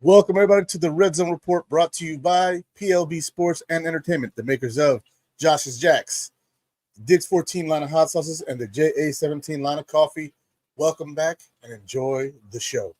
Welcome, everybody, to the RedZone Report brought to you by PLB Sports and Entertainment, the makers of Josh's Jacks, Diggs 14 line of hot sauces, and the JA17 line of coffee. Welcome back and enjoy the show.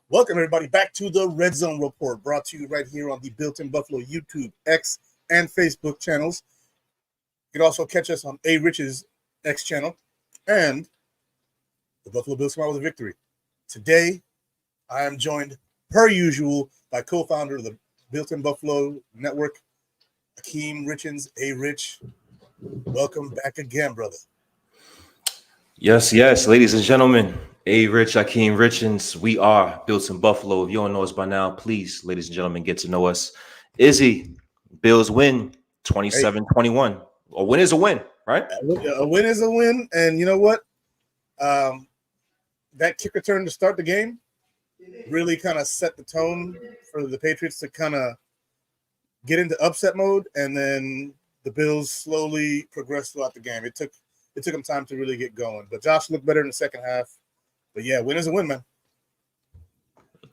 Welcome everybody back to the RedZone Report, brought to you right here on the Built-in Buffalo YouTube, X, and Facebook channels. You can also catch us on Arich's X channel and the Buffalo Bills come out with a victory. Today, I am joined, per usual, by co-founder of the Built-in Buffalo Network, Akeem Richens. Arich, welcome back again, brother. Yes, ladies and gentlemen. Arich, Akeem Richens, we are Built in Buffalo. If you don't know us by now, please, ladies and gentlemen, get to know us. Izzy, Bills win 27-21. A win is a win, right? A win is a win, and you know what? That kick return to start the game really kind of set the tone for the Patriots to kind of get into upset mode, and then the Bills slowly progressed throughout the game. It took them time to really get going, but Josh looked better in the second half. But yeah, win is a win, man.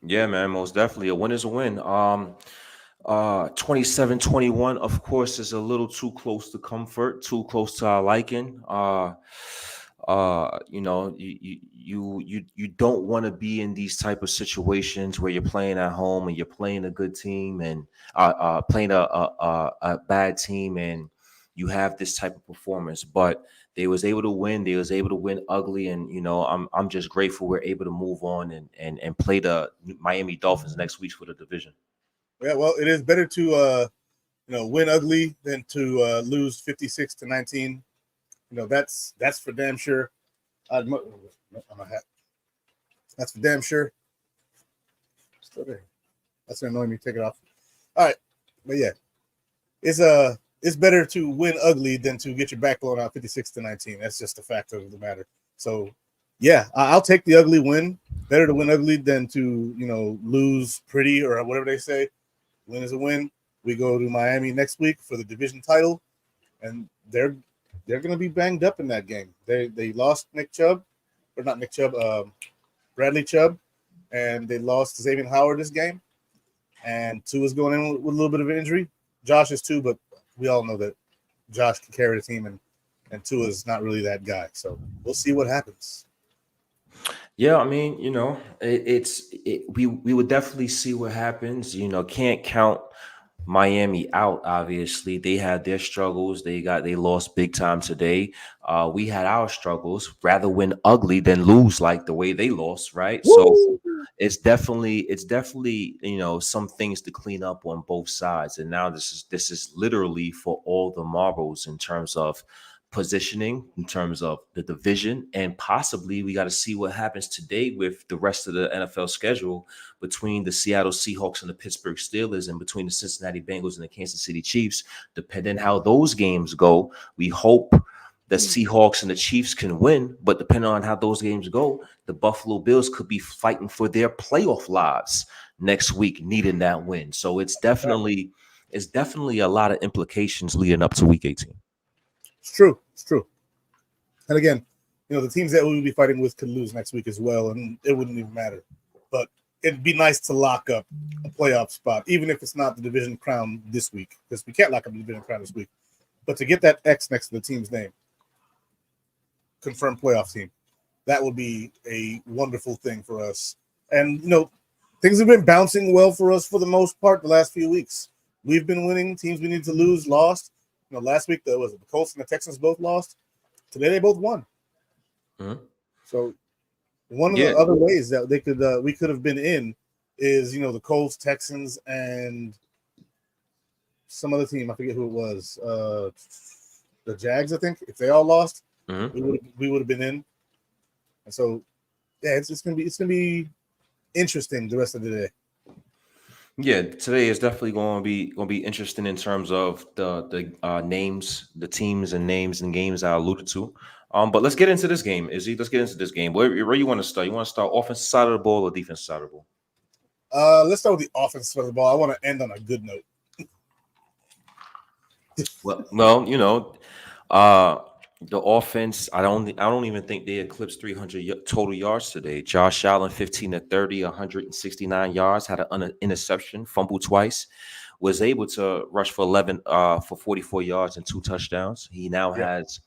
Yeah, man, most definitely. A win is a win. 27-21, of course, is a little too close to comfort, too close to our liking. You don't want to be in these type of situations where you're playing at home and you're playing a good team and playing a bad team and you have this type of performance. But they was able to win. They was able to win ugly, and I'm just grateful we're able to move on and play the Miami Dolphins next week for the division. Yeah, well, it is better to win ugly than to lose 56-19. That's for damn sure. That's for damn sure. Still there. That's annoying me. Take it off. All right, but yeah, it's better to win ugly than to get your back blown out 56-19. That's just the fact of the matter. So, yeah, I'll take the ugly win. Better to win ugly than to lose pretty or whatever they say. Win is a win. We go to Miami next week for the division title, and they're going to be banged up in that game. They lost Bradley Chubb, and they lost Xavier Howard this game. And Tua's going in with a little bit of an injury. Josh is too, but we all know that Josh can carry the team, and Tua's not really that guy. So we'll see what happens. Yeah, I mean, we would definitely see what happens. Can't count Miami out. Obviously, they had their struggles. They lost big time today. We had our struggles. Rather win ugly than lose like the way they lost, right? Woo! So it's definitely some things to clean up on both sides. And now this is literally for all the marbles in terms of positioning, in terms of the division, and possibly we got to see what happens today with the rest of the NFL schedule between the Seattle Seahawks and the Pittsburgh Steelers, and between the Cincinnati Bengals and the Kansas City Chiefs. Depending how those games go, we hope the Seahawks and the Chiefs can win, but depending on how those games go, the Buffalo Bills could be fighting for their playoff lives next week, needing that win. So it's definitely a lot of implications leading up to Week 18. It's true. And again, the teams that we would be fighting with could lose next week as well, and it wouldn't even matter. But it'd be nice to lock up a playoff spot, even if it's not the division crown this week, because we can't lock up the division crown this week. But to get that X next to the team's name, confirmed playoff team. That would be a wonderful thing for us. And things have been bouncing well for us for the most part the last few weeks. We've been winning. Teams we need to lose lost. Last week the Colts and the Texans both lost. Today they both won. Mhm. So one of Yeah. the other ways that we could have been in is the Colts, Texans, and some other team. I forget who it was. The Jags, I think. If they all lost, Mhm. we would have been in. And so, yeah, it's gonna be interesting the rest of the day. Yeah, today is definitely going to be interesting in terms of the names, the teams and names and games I alluded to. But let's get into this game, Izzy. Let's get into this game. Where you want to start? You want to start offensive side of the ball or defensive side of the ball? Let's start with the offense side of the ball. I want to end on a good note. Well, the offense. I don't even think they eclipsed 300 total yards today. Josh Allen, 15 to 30, 169 yards, had an interception, fumbled twice, was able to rush for 11 for 44 yards and 2 touchdowns. He now has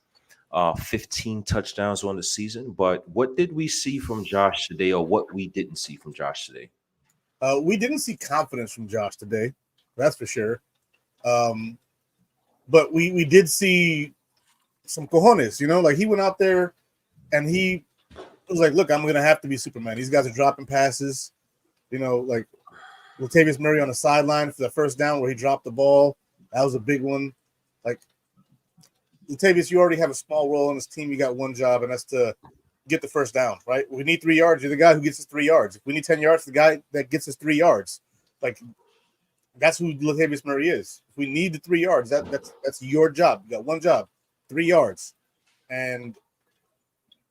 15 touchdowns on the season. But what did we see from Josh today, or what we didn't see from Josh today? We didn't see confidence from Josh today, that's for sure. But we did see some cojones, like he went out there and he was like, look, I'm going to have to be Superman. These guys are dropping passes, like Latavius Murray on the sideline for the first down where he dropped the ball. That was a big one. Like, Latavius, you already have a small role in this team. You got one job, and that's to get the first down, right? We need 3 yards. You're the guy who gets us 3 yards. If we need 10 yards, the guy that gets us 3 yards. Like, that's who Latavius Murray is. If we need the 3 yards, that's your job. You got one job, 3 yards. And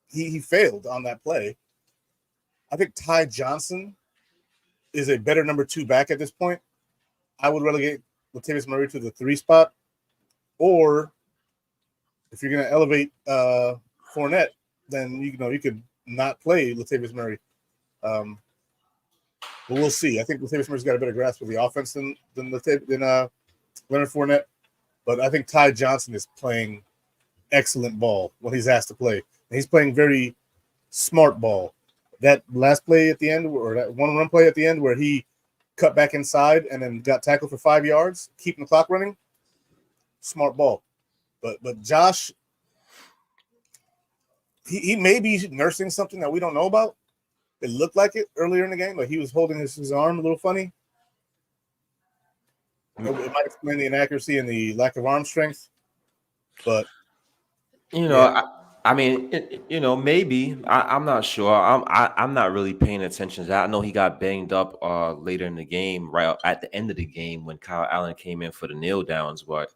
he failed on that play. I think Ty Johnson is a better number 2 back at this point. I would relegate Latavius Murray to the 3 spot. Or if you're going to elevate Fournette, then you could not play Latavius Murray. But we'll see. I think Latavius Murray's got a better grasp of the offense than Leonard Fournette. But I think Ty Johnson is playing excellent ball when he's asked to play. And he's playing very smart ball. That last play at the end, or that one-run play at the end where he cut back inside and then got tackled for 5 yards, keeping the clock running, smart ball. But Josh, he may be nursing something that we don't know about. It looked like it earlier in the game, like he was holding his arm a little funny. It might explain the inaccuracy and the lack of arm strength. But I mean, maybe I'm not sure. I'm not really paying attention to that. I know he got banged up later in the game, right at the end of the game when Kyle Allen came in for the kneel downs. But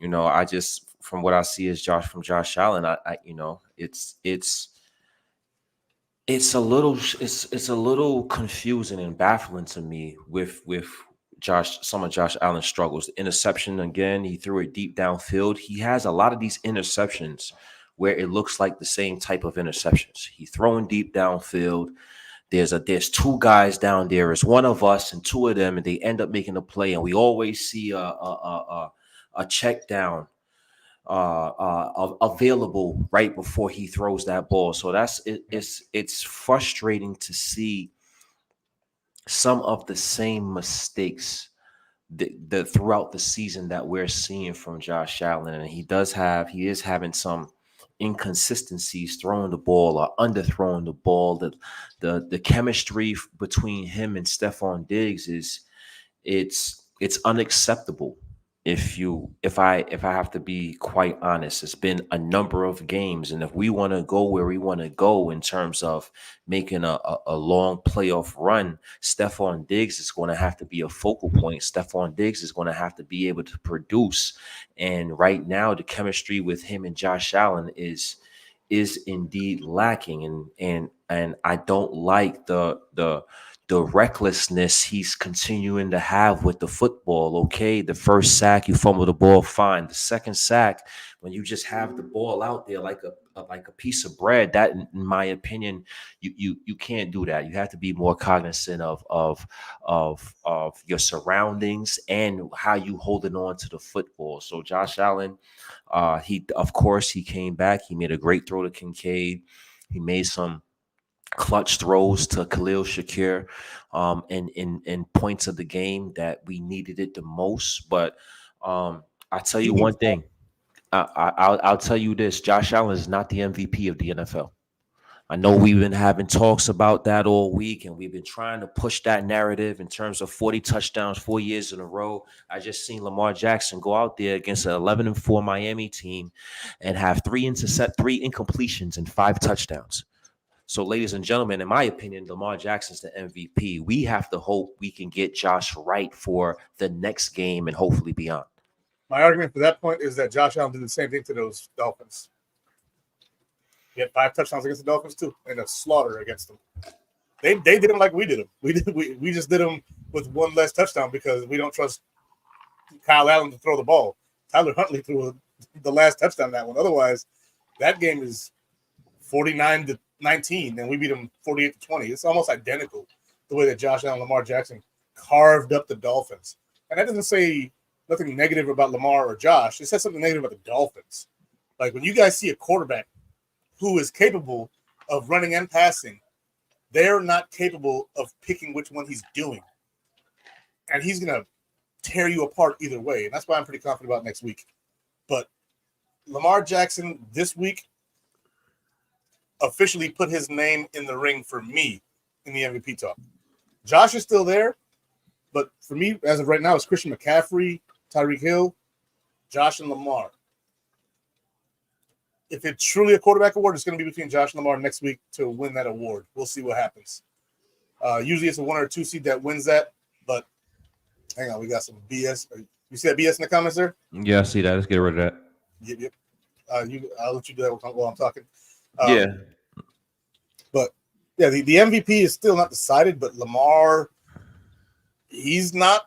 I just, from what I see as Josh Allen, it's a little confusing and baffling to me with some of Josh Allen's struggles. The interception again, he threw it deep downfield. He has a lot of these interceptions where it looks like the same type of interceptions. He's throwing deep downfield. There's 2 guys down there. It's one of us and 2 of them, and they end up making a play. And we always see a check down available right before he throws that ball. So it's frustrating to see some of the same mistakes the throughout the season that we're seeing from Josh Allen, and he is having some inconsistencies throwing the ball or underthrowing the ball. The chemistry between him and Stephon Diggs it's unacceptable. If I have to be quite honest, it's been a number of games, and if we want to go where we want to go in terms of making a long playoff run, Stephon Diggs is going to have to be a focal point. Stephon Diggs is going to have to be able to produce, and right now the chemistry with him and Josh Allen is indeed lacking, and I don't like the the recklessness he's continuing to have with the football. Okay, the first sack, you fumble the ball, fine. The second sack, when you just have the ball out there like a piece of bread, that, in my opinion, you can't do that. You have to be more cognizant of your surroundings and how you holding on to the football. So Josh Allen, he of course he came back. He made a great throw to Kincaid. He made some clutch throws to Khalil Shakir in points of the game that we needed it the most. But I tell He you needs one thing. I'll tell you this: Josh Allen is not the MVP of the NFL. I know we've been having talks about that all week, and we've been trying to push that narrative in terms of 40 touchdowns 4 years in a row. I just seen Lamar Jackson go out there against an 11-4 Miami team and have three incompletions and 5 touchdowns. So, ladies and gentlemen, in my opinion, Lamar Jackson's the MVP. We have to hope we can get Josh right for the next game and hopefully beyond. My argument for that point is that Josh Allen did the same thing to those Dolphins. He had 5 touchdowns against the Dolphins too, and a slaughter against them. They did him like we did him. We just did him with one less touchdown because we don't trust Kyle Allen to throw the ball. Tyler Huntley threw the last touchdown that one. Otherwise, that game is 49-19, and we beat them 48-20. It's almost identical the way that Josh Allen and Lamar Jackson carved up the Dolphins. And that doesn't say nothing negative about Lamar or Josh. It says something negative about the Dolphins. Like when you guys see a quarterback who is capable of running and passing, they're not capable of picking which one he's doing. And he's going to tear you apart either way. And that's why I'm pretty confident about next week. But Lamar Jackson this week officially put his name in the ring for me in the MVP talk. Josh is still there, but for me, as of right now, it's Christian McCaffrey, Tyreek Hill, Josh, and Lamar. If it's truly a quarterback award, it's going to be between Josh and Lamar next week to win that award. We'll see what happens. Usually it's a 1 or 2 seed that wins that, but hang on, we got some BS. You see that BS in the comments there? Yeah, I see that. Let's get rid of that. Yep. I'll let you do that while I'm talking. Yeah. But yeah, the MVP is still not decided, but Lamar, he's not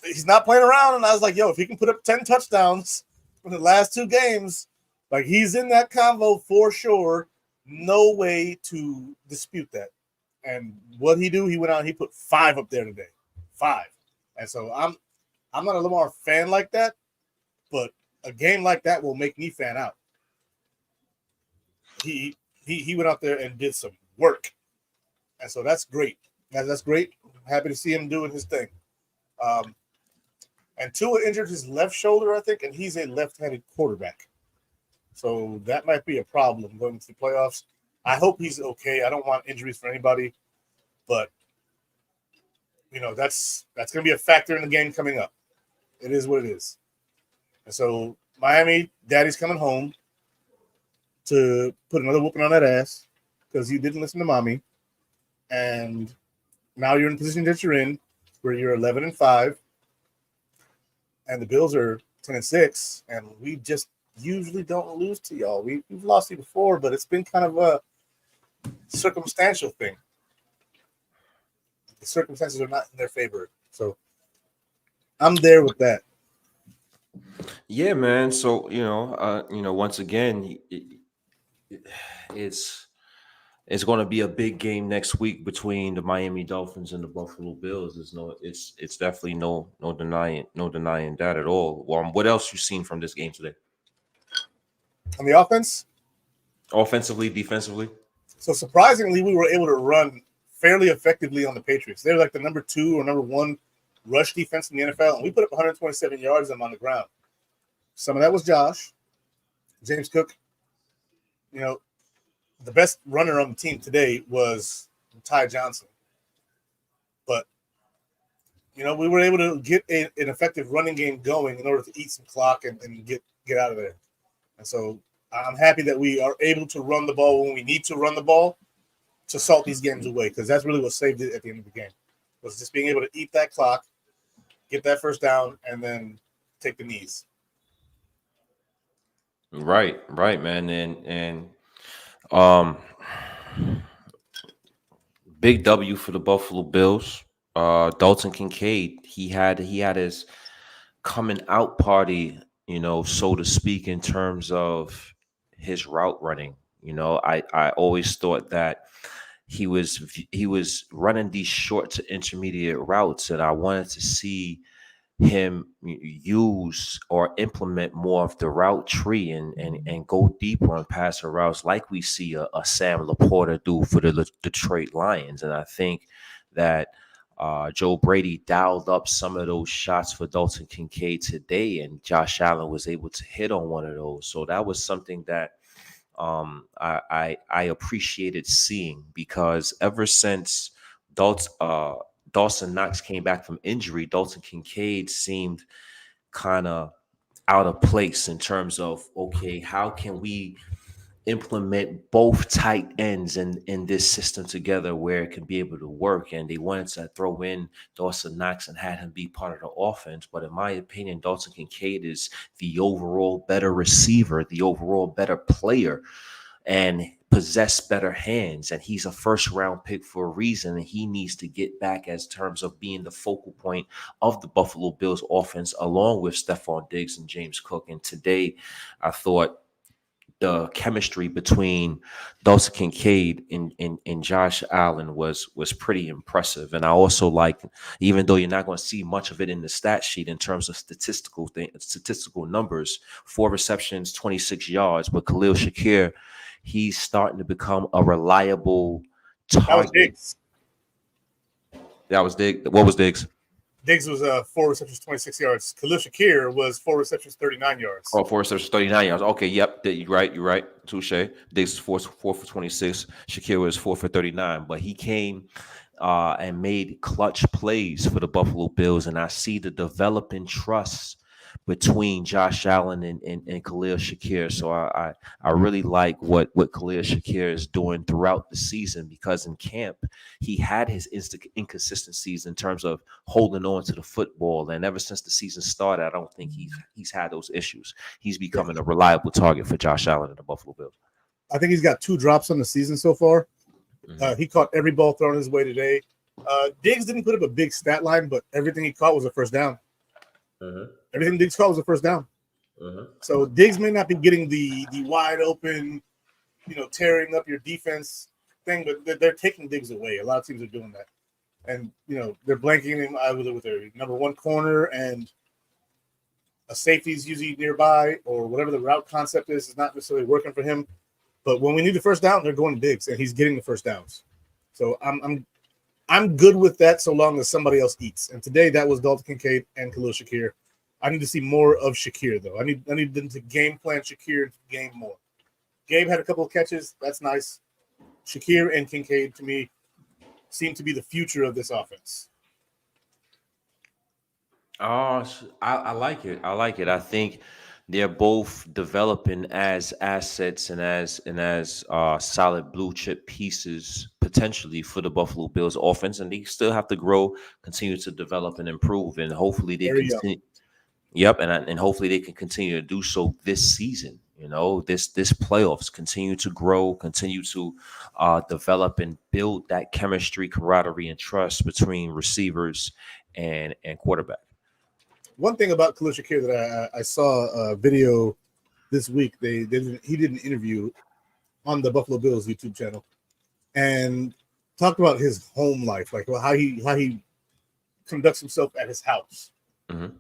playing around. And I was like, yo, if he can put up 10 touchdowns in the last 2 games, like he's in that convo for sure. No way to dispute that. And what he do, he went out and he put 5 up there today. 5. And so I'm not a Lamar fan like that, but a game like that will make me fan out. He went out there and did some work. And so that's great. That's great. I'm happy to see him doing his thing. And Tua injured his left shoulder, I think, and he's a left-handed quarterback. So that might be a problem going into the playoffs. I hope he's okay. I don't want injuries for anybody. But, you know, that's going to be a factor in the game coming up. It is what it is. And so Miami, daddy's coming home to put another whooping on that ass because you didn't listen to mommy. And now you're in the position that you're in where you're 11-5 and the Bills are 10-6, and we just usually don't lose to y'all. We've lost you before, but it's been kind of a circumstantial thing. The circumstances are not in their favor. So I'm there with that. Yeah, man. So, once again, it's going to be a big game next week between the Miami Dolphins and the Buffalo Bills. It's definitely no denying that at all. What else you seen from this game today? On the offense? Offensively, defensively? So surprisingly, we were able to run fairly effectively on the Patriots. They're like the number 2 or number 1 rush defense in the NFL, and we put up 127 yards on the ground. Some of that was Josh. James Cook, the best runner on the team today was Ty Johnson. But, we were able to get an effective running game going in order to eat some clock and get out of there. And so I'm happy that we are able to run the ball when we need to run the ball to salt these games away, because that's really what saved it at the end of the game, was just being able to eat that clock, get that first down, and then take the knees. Right, man. And Big W for the Buffalo Bills. Dalton Kincaid, he had his coming out party, so to speak, in terms of his route running. I always thought that he was running these short to intermediate routes, and I wanted to see him use or implement more of the route tree and go deeper on passer routes like we see a Sam Laporta do for the Detroit Lions. And I think that Joe Brady dialed up some of those shots for Dalton Kincaid today, and Josh Allen was able to hit on one of those. So that was something that I appreciated seeing, because ever since Dawson Knox came back from injury, Dalton Kincaid seemed kind of out of place in terms of, okay, how can we implement both tight ends in this system together where it can be able to work? And they wanted to throw in Dawson Knox and had him be part of the offense. But in my opinion, Dalton Kincaid is the overall better receiver, the overall better player, and possess better hands. And he's a first round pick for a reason. And he needs to get back as terms of being the focal point of the Buffalo Bills offense, along with Stephon Diggs and James Cook. And today I thought the chemistry between Dalton Kincaid and Josh Allen was pretty impressive. And I also like, even though you're not going to see much of it in the stat sheet in terms of statistical numbers, 4 receptions, 26 yards, but Khalil Shakir, he's starting to become a reliable target. That was Diggs. That was Diggs. What was Diggs? Diggs was 4 receptions, 26 yards. Khalil Shakir was 4 receptions, 39 yards. Oh, 4 receptions, 39 yards. Okay, yep. You're right. Touche. Diggs is 4 for 26. Shakir was 4 for 39. But he came and made clutch plays for the Buffalo Bills. And I see the developing trust between Josh Allen and Khalil Shakir. So I really like what Khalil Shakir is doing throughout the season, because in camp he had his inconsistencies in terms of holding on to the football, and ever since the season started, I don't think he's had those issues. He's becoming a reliable target for Josh Allen and the Buffalo Bills. I think he's got 2 drops on the season so far. He caught every ball thrown his way today. Diggs didn't put up a big stat line, but everything he caught was a first down. Everything Diggs caught was a first down. So Diggs may not be getting the wide open, tearing up your defense thing, but they're taking Diggs away. A lot of teams are doing that. And, they're blanking him with their number 1 corner, and a safety's usually nearby, or whatever the route concept is not necessarily working for him. But when we need the first down, they're going to Diggs, and he's getting the first downs. So I'm good with that, so long as somebody else eats. And today that was Dalton Kincaid and Khalil Shakir. I need to see more of Shakir, though. I need them to game plan Shakir to game more. Gabe had a couple of catches. That's nice. Shakir and Kincaid, to me, seem to be the future of this offense. I like it. I think they're both developing as assets and as solid blue chip pieces potentially for the Buffalo Bills offense, and they still have to grow, continue to develop and improve, and hopefully they continue. Yep, and hopefully they can continue to do so this season. This playoffs, continue to grow, continue to develop and build that chemistry, camaraderie, and trust between receivers and quarterback. One thing about Khalil Shakir that I saw a video this week, he did an interview on the Buffalo Bills YouTube channel and talked about his home life, like how he conducts himself at his house.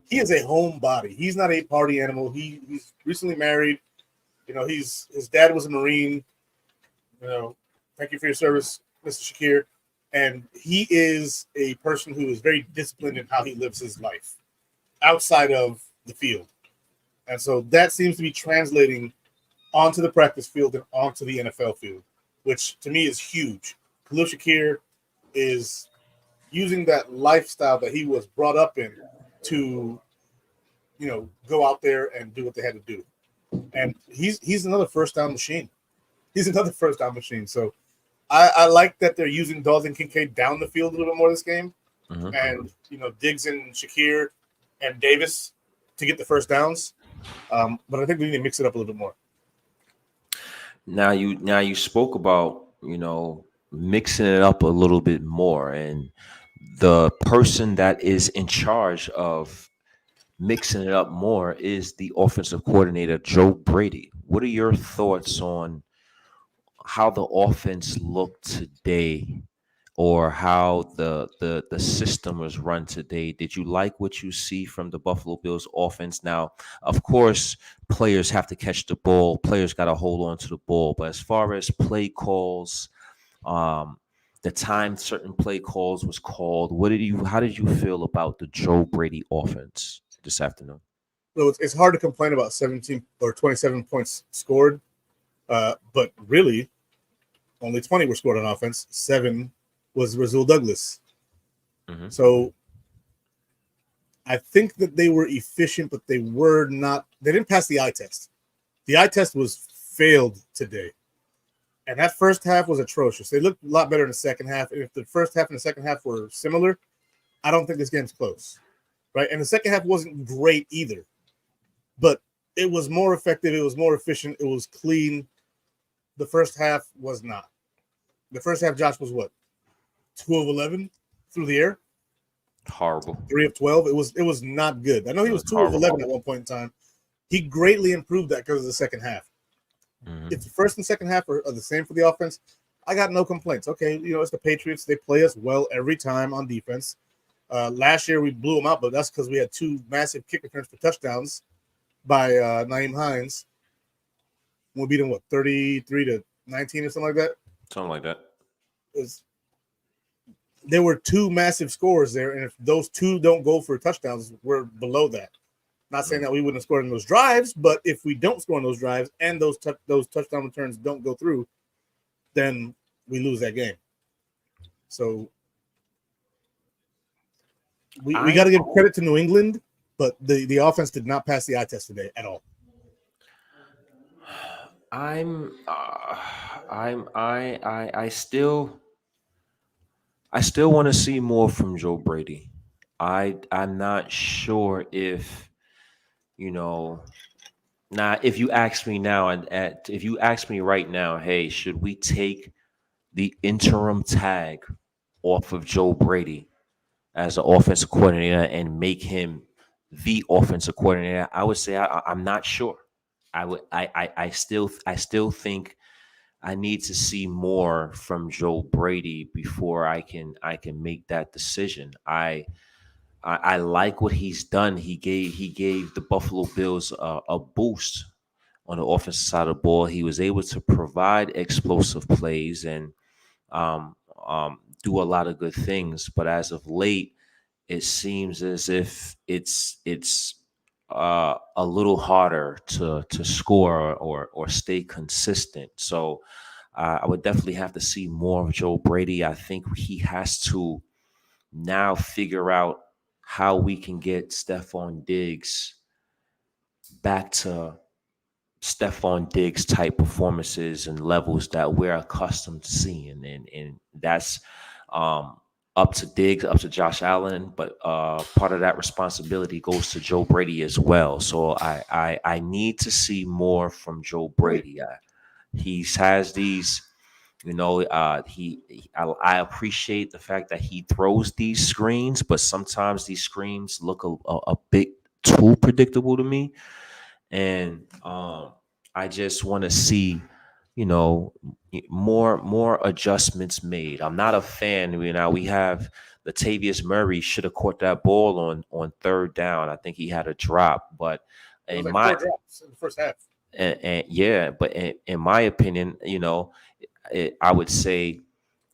He is a homebody. He's not a party animal. He's recently married. His dad was a Marine. Thank you for your service, Mr. Shakir. And he is a person who is very disciplined in how he lives his life outside of the field. And so that seems to be translating onto the practice field and onto the NFL field, which to me is huge. Khalil Shakir is using that lifestyle that he was brought up in to, go out there and do what they had to do. And he's another first down machine. So I like that they're using Dalton Kincaid down the field a little bit more this game. And, Diggs and Shakir and Davis to get the first downs. But I think we need to mix it up a little bit more. Now you spoke about, mixing it up a little bit more. And the person that is in charge of mixing it up more is the offensive coordinator, Joe Brady. What are your thoughts on how the offense looked today, or how the system was run today? Did you like what you see from the Buffalo Bills offense? Now, of course, players have to catch the ball. Players got to hold on to the ball. But as far as play calls, um, the time certain play calls was called, how did you feel about the Joe Brady offense this afternoon? So it's hard to complain about 17 or 27 points scored, but really only 20 were scored on offense. 7 was Rasul Douglas. Mm-hmm. So I think that they were efficient, but they were not. They didn't pass the eye test. The eye test was failed today. And that first half was atrocious. They looked a lot better in the second half. And if the first half and the second half were similar, I don't think this game's close. Right? And the second half wasn't great either. But it was more effective. It was more efficient. It was clean. The first half was not. The first half, Josh, was what? 2 of 11 through the air? Horrible. 3 of 12. It was not good. I know he was 2 horrible. of 11 at one point in time. He greatly improved that because of the second half. Mm-hmm. If the first and second half are the same for the offense, I got no complaints. Okay, it's the Patriots. They play us well every time on defense. Last year we blew them out, but that's because we had 2 massive kick returns for touchdowns by Naeem Hines. We beat them, 33-19 or something like that? Something like that. There were 2 massive scores there, and if those 2 don't go for touchdowns, we're below that. Not saying that we wouldn't have scored in those drives, but if we don't score in those drives and those touchdown returns don't go through, then we lose that game. So we got to give credit to New England, but the offense did not pass the eye test today at all. I still want to see more from Joe Brady. I'm not sure if now if you ask me now, if you ask me right now, hey, should we take the interim tag off of Joe Brady as an offensive coordinator and make him the offensive coordinator? I would say I'm not sure. I still think I need to see more from Joe Brady before I can make that decision. I like what he's done. He gave the Buffalo Bills a boost on the offensive side of the ball. He was able to provide explosive plays and do a lot of good things. But as of late, it seems as if it's a little harder to score or stay consistent. So I would definitely have to see more of Joe Brady. I think he has to now figure out how we can get Stephon Diggs back to Stephon Diggs type performances and levels that we're accustomed to seeing. And that's um, up to Diggs, up to Josh Allen, but part of that responsibility goes to Joe Brady as well. So I need to see more from Joe Brady. He has these, I appreciate the fact that he throws these screens, but sometimes these screens look a bit too predictable to me. And I just want to see, more adjustments made. I'm not a fan. We have Latavius Murray should have caught that ball on third down. I think he had a drop, but it was like 4 drops in the first half. And yeah, but in my opinion, I would say,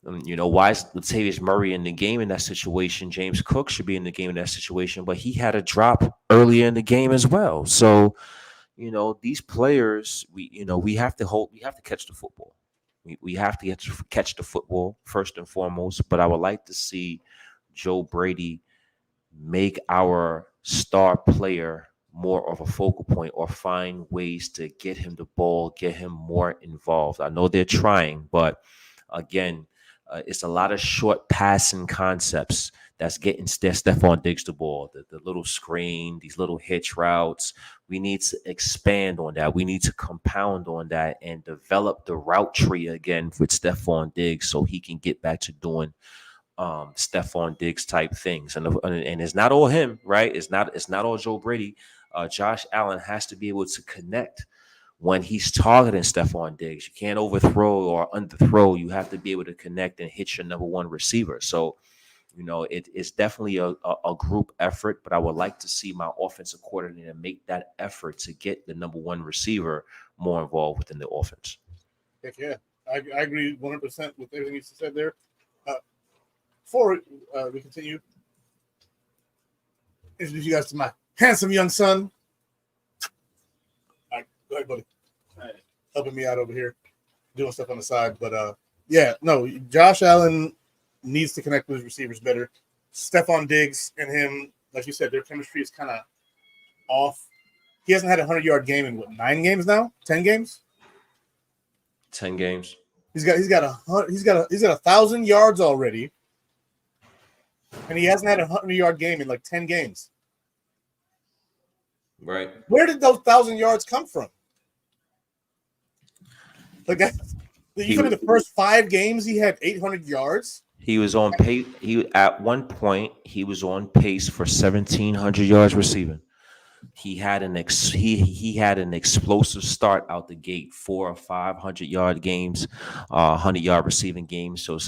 why is Latavius Murray in the game in that situation? James Cook should be in the game in that situation, but he had a drop earlier in the game as well. So, these players, we have to catch the football. We have to catch the football first and foremost. But I would like to see Joe Brady make our star player more of a focal point, or find ways to get him the ball, get him more involved. I know they're trying, but again, it's a lot of short passing concepts that's getting Stephon Diggs the ball, the little screen, these little hitch routes. We need to expand on that. We need to compound on that and develop the route tree again with Stephon Diggs so he can get back to doing Stephon Diggs type things. And it's not all him, right? It's not all Joe Brady. Josh Allen has to be able to connect when he's targeting Stephon Diggs. You can't overthrow or underthrow. You have to be able to connect and hit your number one receiver. So, it's definitely a group effort, but I would like to see my offensive coordinator make that effort to get the number one receiver more involved within the offense. Heck yeah. I agree 100% with everything you said there. Before we continue, introduce you guys to my handsome young son. All right, go ahead, buddy. Helping me out over here, doing stuff on the side. But Josh Allen needs to connect with his receivers better. Stephon Diggs and him, like you said, their chemistry is kind of off. He hasn't had a 100-yard game in 9 games now? 10 games? 10 games. He's got 1,000 yards already, and he hasn't had a 100-yard game in like 10 games. Right. Where did those 1,000 yards come from? Like that, you think in the first 5 games he had 800 yards? He was on pace. At one point he was on pace for 1,700 yards receiving. He had an explosive start out the gate, 4 or 500-yard games, 100-yard receiving games. So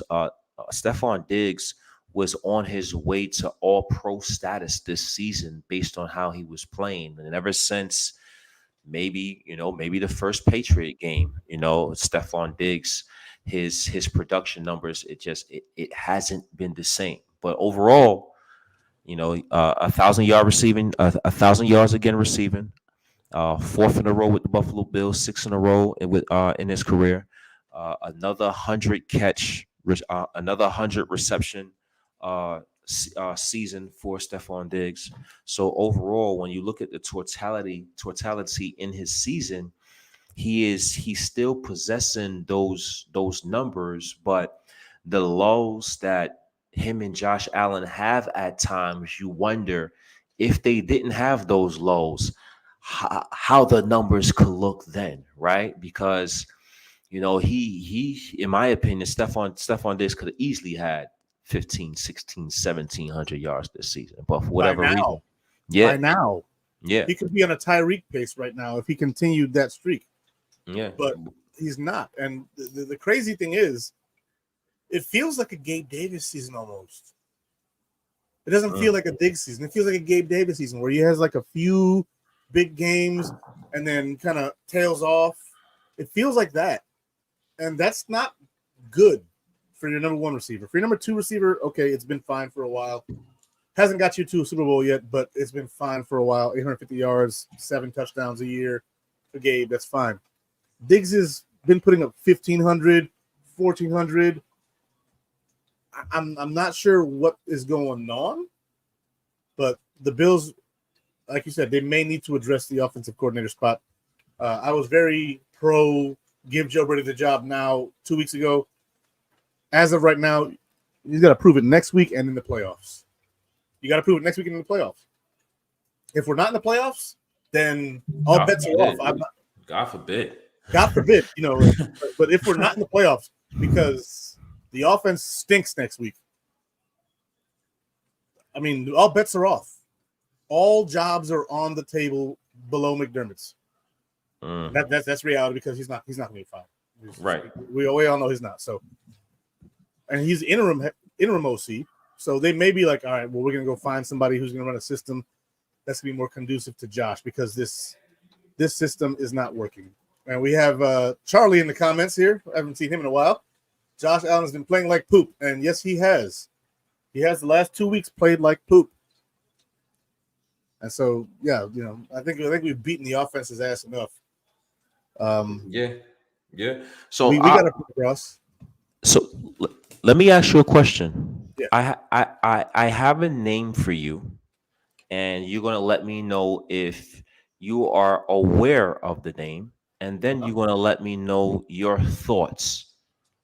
Stephon Diggs was on his way to all-pro status this season based on how he was playing, and ever since maybe the first Patriot game, Stephon Diggs, his production numbers, it hasn't been the same. But overall, 1,000-yard receiving, 1,000 yards again receiving, 4th in a row with the Buffalo Bills, 6th in a row in his career, another 100 catch, another 100 reception season for Stephon Diggs. So overall, when you look at the totality in his season, he's still possessing those numbers, but the lows that him and Josh Allen have at times, you wonder if they didn't have those lows, how the numbers could look then, right? Because he in my opinion, Stephon Diggs could have easily had 15, 16, 1,700 yards this season, but for whatever reason, by now, yeah, he could be on a Tyreek pace right now if he continued that streak. Yeah, but he's not. And the crazy thing is, it feels like a Gabe Davis season almost. It doesn't feel like a Diggs season. It feels like a Gabe Davis season where he has like a few big games and then kind of tails off. It feels like that. And that's not good for your number one receiver. For your number two receiver, okay, it's been fine for a while. Hasn't got you to a Super Bowl yet, but it's been fine for a while. 850 yards, 7 touchdowns a year for Gabe. That's fine. Diggs has been putting up 1,500, 1,400. I'm not sure what is going on, but the Bills, like you said, they may need to address the offensive coordinator spot. I was very pro give Joe Brady the job now 2 weeks ago. As of right now, he's got to prove it next week and in the playoffs. You got to prove it next week and in the playoffs. If we're not in the playoffs, then all bets are off. God forbid. God forbid, but if we're not in the playoffs, because the offense stinks next week, I mean, all bets are off. All jobs are on the table below McDermott's. That's reality because he's not going to be fine. Right. We all know he's not. So, and he's interim OC. So they may be like, all right, well, we're going to go find somebody who's going to run a system that's going to be more conducive to Josh because this system is not working. And we have Charlie in the comments here. I haven't seen him in a while. Josh Allen's been playing like poop. And yes, he has. He has the last 2 weeks played like poop. And so, yeah, I think we've beaten the offense's ass enough. Yeah. So we got to put across. So let me ask you a question. Yeah. I have a name for you, and you're gonna let me know if you are aware of the name, and then you're gonna let me know your thoughts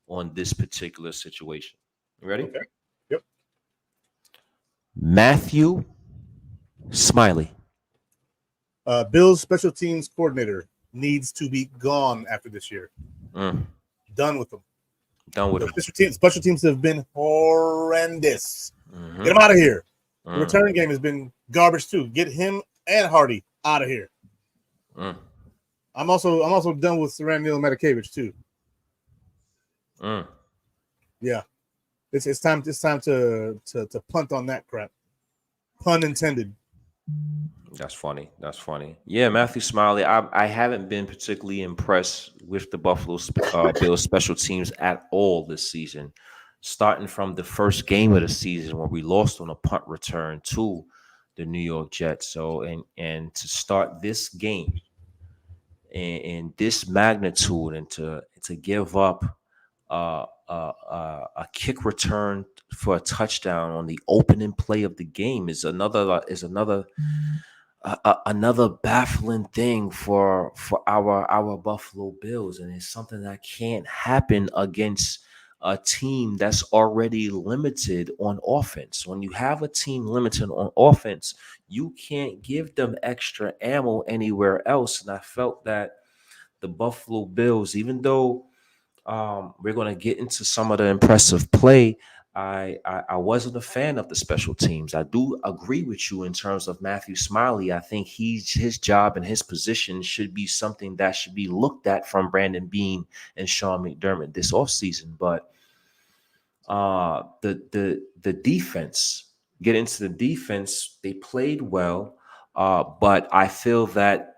on this particular situation. You ready? Okay. Yep. Matthew Smiley. Bills special teams coordinator needs to be gone after this year. Done with them. Done with him. Special teams have been horrendous. Get him out of here. The return game has been garbage too. Get him and Hardy out of here. I'm also done with Saran Matakevich too. Yeah, it's time to punt on that crap. Pun intended. That's funny. Yeah, Matthew Smiley. I haven't been particularly impressed with the Buffalo Bills special teams at all this season. Starting from the first game of the season where we lost on a punt return to the New York Jets. So and to start this game in this magnitude and to give up a kick return for a touchdown on the opening play of the game is another baffling thing for our Buffalo Bills, and it's something that can't happen against a team that's already limited on offense. When you have a team limited on offense, you can't give them extra ammo anywhere else. And I felt that the Buffalo Bills, even though we're going to get into some of the impressive play, I wasn't a fan of the special teams. I do agree with you in terms of Matthew Smiley. I think his job and his position should be something that should be looked at from Brandon Beane and Sean McDermott this offseason. But the defense, get into the defense, they played well, but I feel that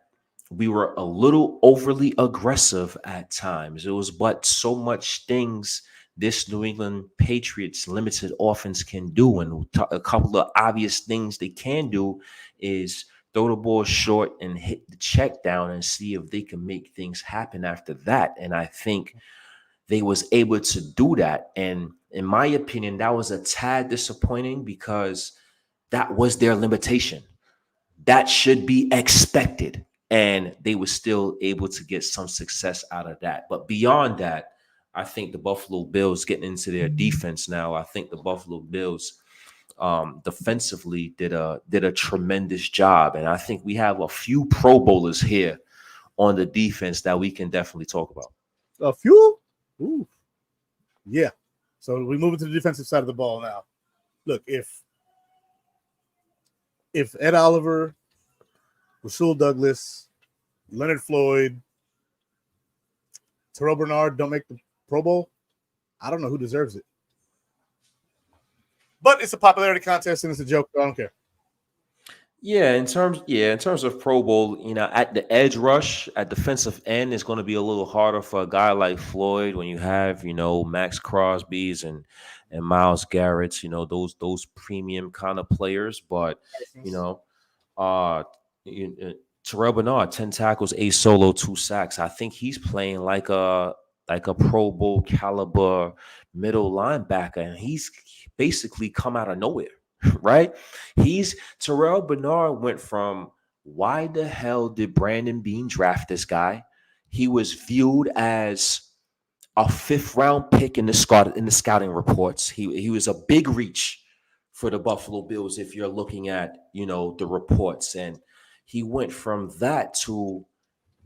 we were a little overly aggressive at times. It was but so much things this New England Patriots limited offense can do. And a couple of obvious things they can do is throw the ball short and hit the check down and see if they can make things happen after that. And I think they was able to do that. And in my opinion, that was a tad disappointing because that was their limitation. That should be expected. And they were still able to get some success out of that. But beyond that, I think the Buffalo Bills, getting into their defense now, I think the Buffalo Bills defensively did a tremendous job. And I think we have a few Pro Bowlers here on the defense that we can definitely talk about. A few? Ooh. Yeah. So we move into the defensive side of the ball now. Look, if Ed Oliver, Rasul Douglas, Leonard Floyd, Terrell Bernard don't make the Pro Bowl, I don't know who deserves it. But it's a popularity contest and it's a joke. I don't care. Yeah, in terms of Pro Bowl, at the edge rush, at defensive end, it's going to be a little harder for a guy like Floyd when you have, Max Crosby's and Myles Garrett's, those premium kind of players. But, Terrell Bernard, 10 tackles, 8 solo, 2 sacks. I think he's playing like a Pro Bowl caliber middle linebacker, and he's basically come out of nowhere, right? Terrell Bernard went from, why the hell did Brandon Beane draft this guy? He was viewed as a 5th round pick in the scouting reports. He was a big reach for the Buffalo Bills if you're looking at, the reports. And he went from that to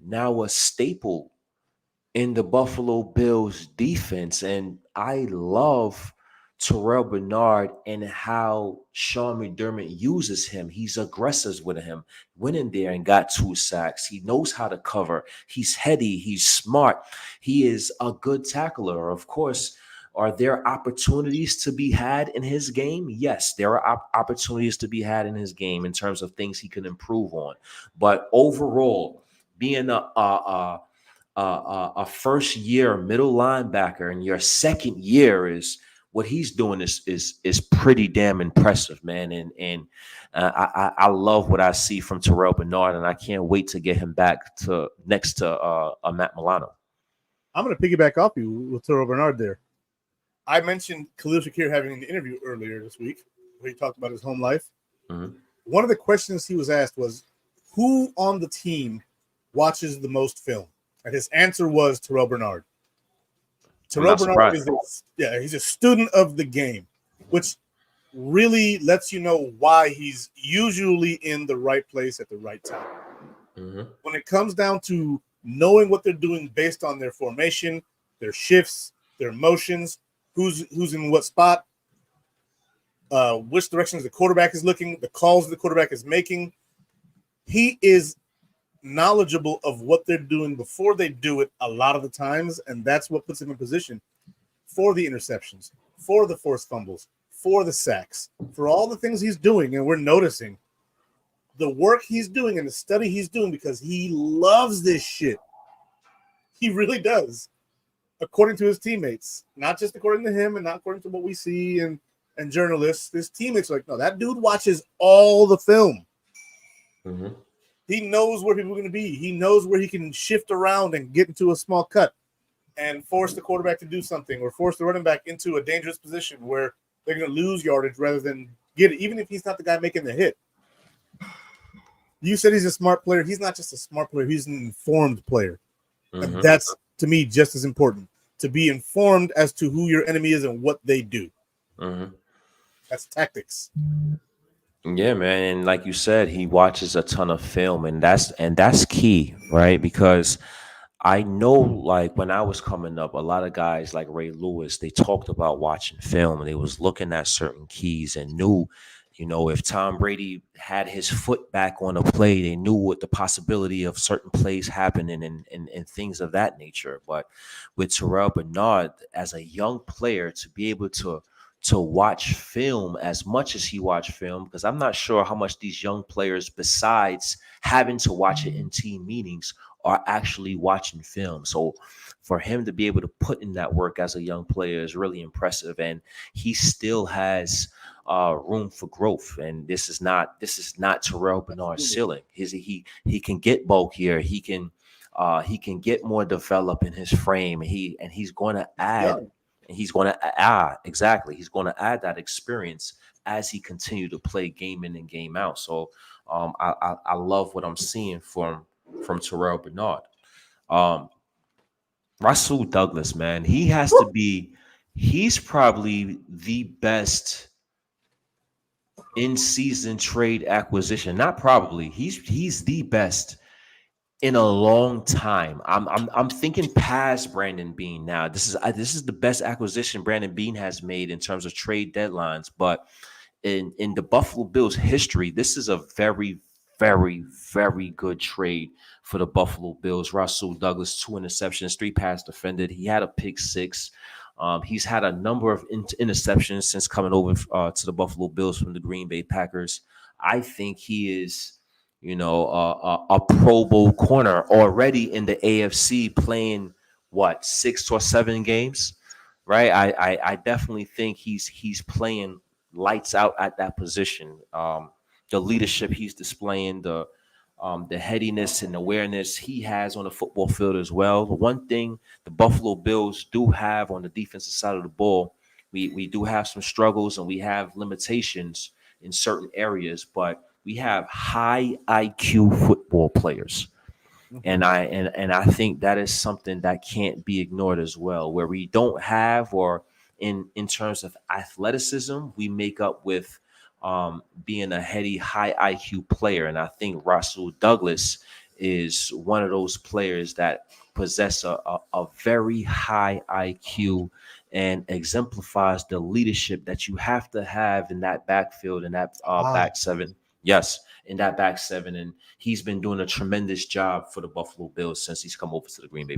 now a staple in the Buffalo Bills defense. And I love Terrell Bernard and how Sean McDermott uses him. He's aggressive with him. Went in there and got 2 sacks. He knows how to cover. He's heady. He's smart. He is a good tackler. Of course, are there opportunities to be had in his game? Yes, there are opportunities to be had in his game in terms of things he can improve on. But overall, being a first-year middle linebacker and your second year is what he's doing is pretty damn impressive, man. And I love what I see from Terrell Bernard, and I can't wait to get him back next to Matt Milano. I'm going to piggyback off you with Terrell Bernard there. I mentioned Khalil Shakir having an interview earlier this week where he talked about his home life. Mm-hmm. One of the questions he was asked was, who on the team watches the most film? And his answer was Terrell Bernard. Terrell Bernard he's a student of the game, which really lets you know why he's usually in the right place at the right time. Mm-hmm. When it comes down to knowing what they're doing based on their formation, their shifts, their motions, who's in what spot, which directions the quarterback is looking, the calls the quarterback is making, he is knowledgeable of what they're doing before they do it a lot of the times, and that's what puts him in position for the interceptions, for the forced fumbles, for the sacks, for all the things he's doing. And we're noticing the work he's doing and the study he's doing because he loves this shit. He really does, according to his teammates, not just according to him and not according to what we see and journalists. His teammates are like, no, that dude watches all the film. Mm-hmm. He knows where people are going to be. He knows where he can shift around and get into a small cut and force the quarterback to do something or force the running back into a dangerous position where they're going to lose yardage rather than get it, even if he's not the guy making the hit. You said he's a smart player. He's not just a smart player. He's an informed player. Mm-hmm. And that's, to me, just as important, to be informed as to who your enemy is and what they do. Mm-hmm. That's tactics. Yeah, man, and like you said, he watches a ton of film, and that's key, right? Because I know, like when I was coming up, a lot of guys like Ray Lewis, they talked about watching film, and they was looking at certain keys and knew, if Tom Brady had his foot back on a play, they knew what the possibility of certain plays happening and things of that nature. But with Terrell Bernard, as a young player, to be able to watch film as much as he watched film, because I'm not sure how much these young players, besides having to watch it in team meetings, are actually watching film. So for him to be able to put in that work as a young player is really impressive, and he still has room for growth. And this is not Terrell Bernard's ceiling. He can get bulkier. He can get more developed in his frame. He's going to add. Yeah. And he's going to exactly. He's going to add that experience as he continue to play game in and game out. So I love what I'm seeing from Terrell Bernard. Rasul Douglas, man, he's probably the best in season trade acquisition. Not probably. He's the best in a long time. I'm thinking past Brandon Bean now. This is the best acquisition Brandon Bean has made in terms of trade deadlines. But in the Buffalo Bills history, this is a very, very, very good trade for the Buffalo Bills. Rasul Douglas, 2 interceptions, 3 pass defended. He had a pick 6. He's had a number of interceptions since coming over to the Buffalo Bills from the Green Bay Packers. I think he is, a Pro Bowl corner already in the AFC, playing 6 or 7 games, right? I definitely think he's playing lights out at that position. The leadership he's displaying, the headiness and awareness he has on the football field as well. The one thing the Buffalo Bills do have on the defensive side of the ball, we do have some struggles and we have limitations in certain areas, but we have high IQ football players. And I think that is something that can't be ignored as well, where we don't have, or in terms of athleticism, we make up with being a heady, high IQ player. And I think Rasul Douglas is one of those players that possess a very high IQ and exemplifies the leadership that you have to have in that backfield and that back seven. Yes, in that back seven. And he's been doing a tremendous job for the Buffalo Bills since he's come over to the Green Bay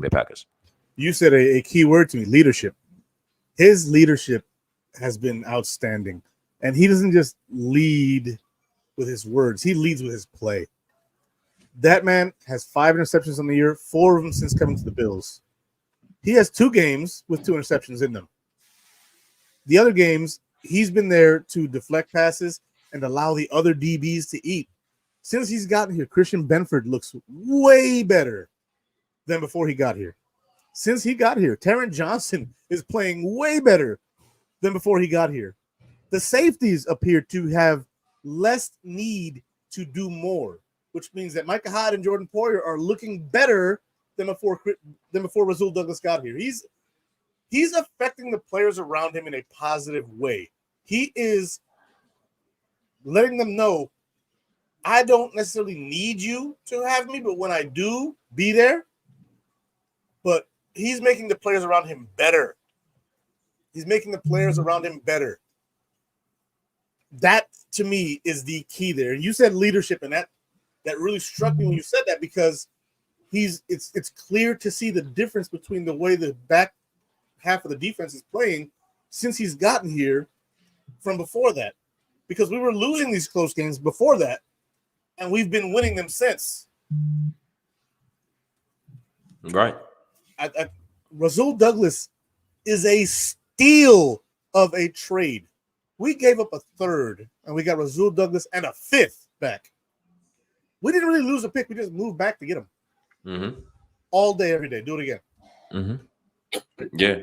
Packers. You said a key word to me, leadership. His leadership has been outstanding. And he doesn't just lead with his words. He leads with his play. That man has 5 interceptions on the year, 4 of them since coming to the Bills. He has 2 games with 2 interceptions in them. The other games, he's been there to deflect passes and allow the other DBs to eat. Since he's gotten here, Christian Benford looks way better than before he got here. Since he got here, Taron Johnson is playing way better than before he got here. The safeties appear to have less need to do more, which means that Micah Hyde and Jordan Poyer are looking better than before Rasul Douglas got here. He's affecting the players around him in a positive way. He is letting them know, I don't necessarily need you to have me, but when I do, be there. But he's making the players around him better. He's making the players around him better. That, to me, is the key there. And you said leadership, and that really struck me when you said that, because it's clear to see the difference between the way the back half of the defense is playing since he's gotten here from before that. Because we were losing these close games before that, and we've been winning them since. Right. Rasul Douglas is a steal of a trade. We gave up a third, and we got Rasul Douglas and a fifth back. We didn't really lose a pick. We just moved back to get him. Mm-hmm. All day, every day. Do it again. Mm-hmm. Yeah,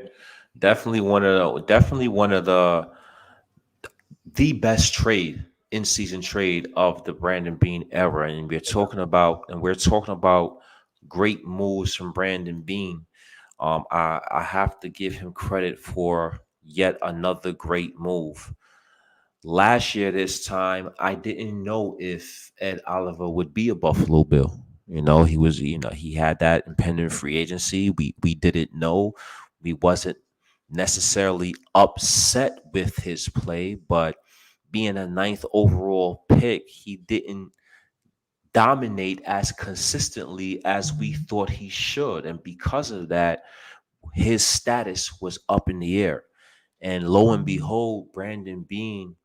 definitely one of the best trade in-season trade of the Brandon Beane era, and we're talking about great moves from Brandon Beane. I have to give him credit for yet another great move. Last year, this time, I didn't know if Ed Oliver would be a Buffalo Bill. He had that impending free agency. We didn't know. We wasn't necessarily upset with his play, but being a ninth overall pick, he didn't dominate as consistently as we thought he should. And because of that, his status was up in the air. And lo and behold, Brandon Beane